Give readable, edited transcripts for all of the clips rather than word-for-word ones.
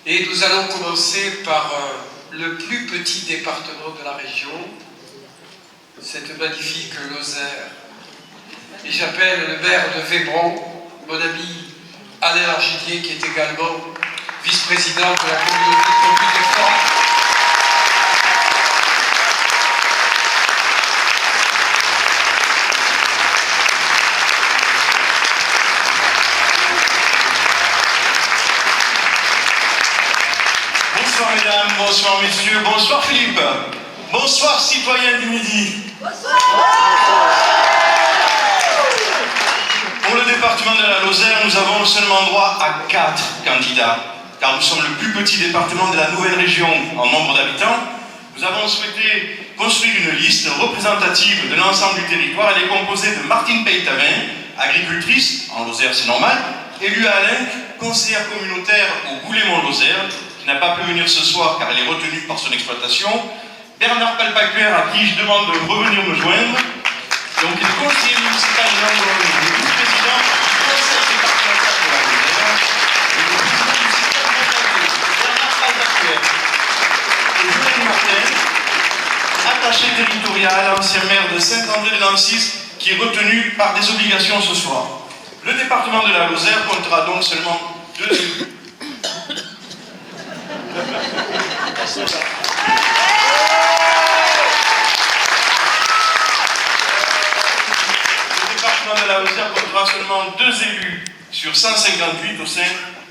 Et nous allons commencer par le plus petit département de la région, cette magnifique Lozère. Et j'appelle le maire de Vébron, mon ami Alain Argidier, qui est également vice-président de la communauté de communes des Forges. Bonsoir mesdames, bonsoir messieurs, bonsoir Philippe, bonsoir citoyens du Midi. Bonsoir. Pour le département de la Lozère, nous avons seulement droit à 4 candidats, car nous sommes le plus petit département de la nouvelle région en nombre d'habitants. Nous avons souhaité construire une liste représentative de l'ensemble du territoire. Elle est composée de Martine Peytavin, agricultrice, en Lozère c'est normal, élue à Alenc, conseillère communautaire au Goulet-Mont-Lozère, qui n'a pas pu venir ce soir car elle est retenue par son exploitation, Bernard Palpacuer, à qui je demande de revenir me joindre, donc il est conseiller municipal de l'Angleterre, le vice-président du conseil départemental de la Lozère, et le président du système mondial, Bernard Palpacuer, et Julien Martin, attaché territorial, ancien maire de Saint-André-de-Nancy, qui est retenu par des obligations ce soir. Le département de la Lozère comptera donc seulement 2 élus. Le département de la Lozère comptera seulement 2 élus sur 158 au sein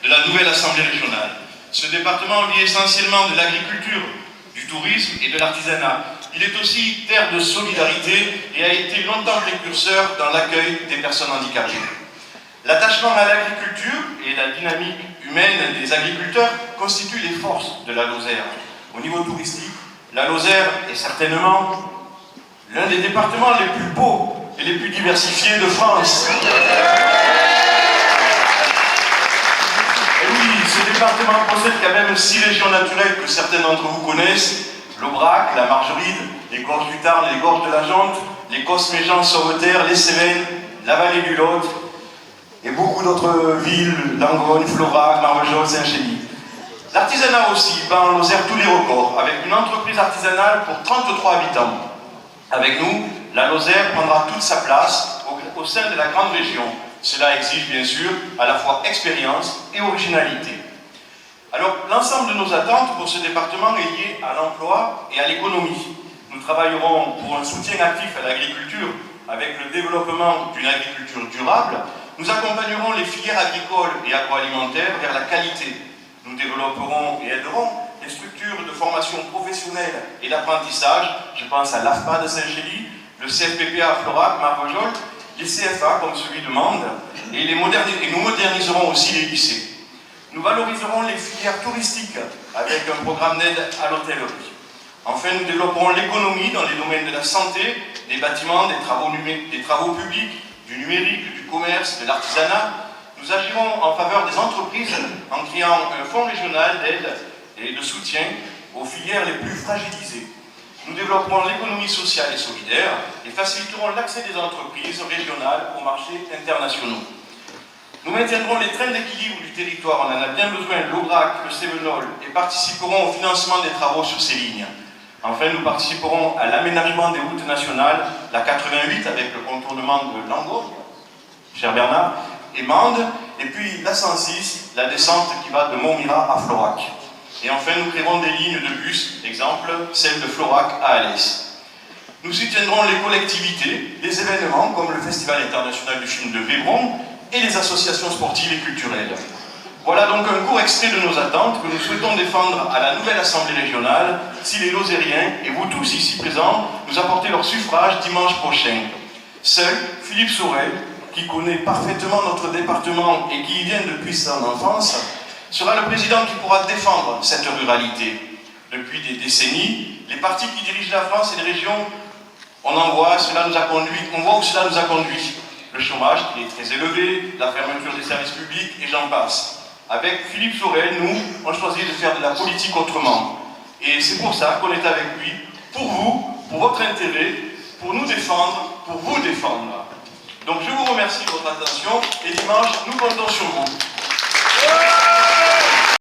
de la nouvelle Assemblée régionale. Ce département vit essentiellement de l'agriculture, du tourisme et de l'artisanat. Il est aussi terre de solidarité et a été longtemps précurseur dans l'accueil des personnes handicapées. L'attachement à l'agriculture et la dynamique humaine des agriculteurs constituent les forces de la Lozère. Au niveau touristique, la Lozère est certainement l'un des départements les plus beaux et les plus diversifiés de France. Et oui, ce département possède quand même 6 régions naturelles que certains d'entre vous connaissent: l'Aubrac, la Margeride, les gorges du Tarn, les gorges de la Jonte, les Cosses-Méjean, Sauveterre, les Cévennes, la vallée du Lot, et beaucoup d'autres villes, Langogne, Florac, Marvejols, Saint-Chély. L'artisanat aussi bat en Lozère tous les records, avec une entreprise artisanale pour 33 habitants. Avec nous, la Lozère prendra toute sa place au sein de la grande région. Cela exige bien sûr à la fois expérience et originalité. Alors, l'ensemble de nos attentes pour ce département est lié à l'emploi et à l'économie. Nous travaillerons pour un soutien actif à l'agriculture, avec le développement d'une agriculture durable. Nous accompagnerons les filières agricoles et agroalimentaires vers la qualité. Nous développerons et aiderons les structures de formation professionnelle et d'apprentissage. Je pense à l'AFPA de Saint-Gély, le CFPPA à Florac, Marvejols, les CFA comme celui de Mende, et nous moderniserons aussi les lycées. Nous valoriserons les filières touristiques avec un programme d'aide à l'hôtellerie. Enfin, nous développerons l'économie dans les domaines de la santé, des bâtiments, des travaux publics, du numérique, du commerce, de l'artisanat. Nous agirons en faveur des entreprises en créant un fonds régional d'aide et de soutien aux filières les plus fragilisées. Nous développerons l'économie sociale et solidaire et faciliterons l'accès des entreprises régionales aux marchés internationaux. Nous maintiendrons les trains d'équilibre du territoire, on en a bien besoin, l'Aubrac, le Cévenol, et participerons au financement des travaux sur ces lignes. Enfin, nous participerons à l'aménagement des routes nationales, la 88 avec le contournement de Langogne, cher Bernard, et Mende, et puis la 106, la descente qui va de Montmirail à Florac. Et enfin, nous créerons des lignes de bus, exemple, celle de Florac à Alès. Nous soutiendrons les collectivités, les événements comme le Festival international du film de Vébron et les associations sportives et culturelles. Voilà donc un court extrait de nos attentes que nous souhaitons défendre à la nouvelle Assemblée régionale si les Lozériens, et vous tous ici présents, nous apportez leur suffrage dimanche prochain. Seul Philippe Sorel, qui connaît parfaitement notre département et qui y vient depuis son enfance, sera le président qui pourra défendre cette ruralité. Depuis des décennies, les partis qui dirigent la France et les régions, on voit où cela nous a conduit. Le chômage qui est très élevé, la fermeture des services publics et j'en passe. Avec Philippe Sorel, nous, on choisit de faire de la politique autrement. Et c'est pour ça qu'on est avec lui, pour vous, pour votre intérêt, pour nous défendre, pour vous défendre. Donc je vous remercie de votre attention et dimanche, nous comptons sur vous.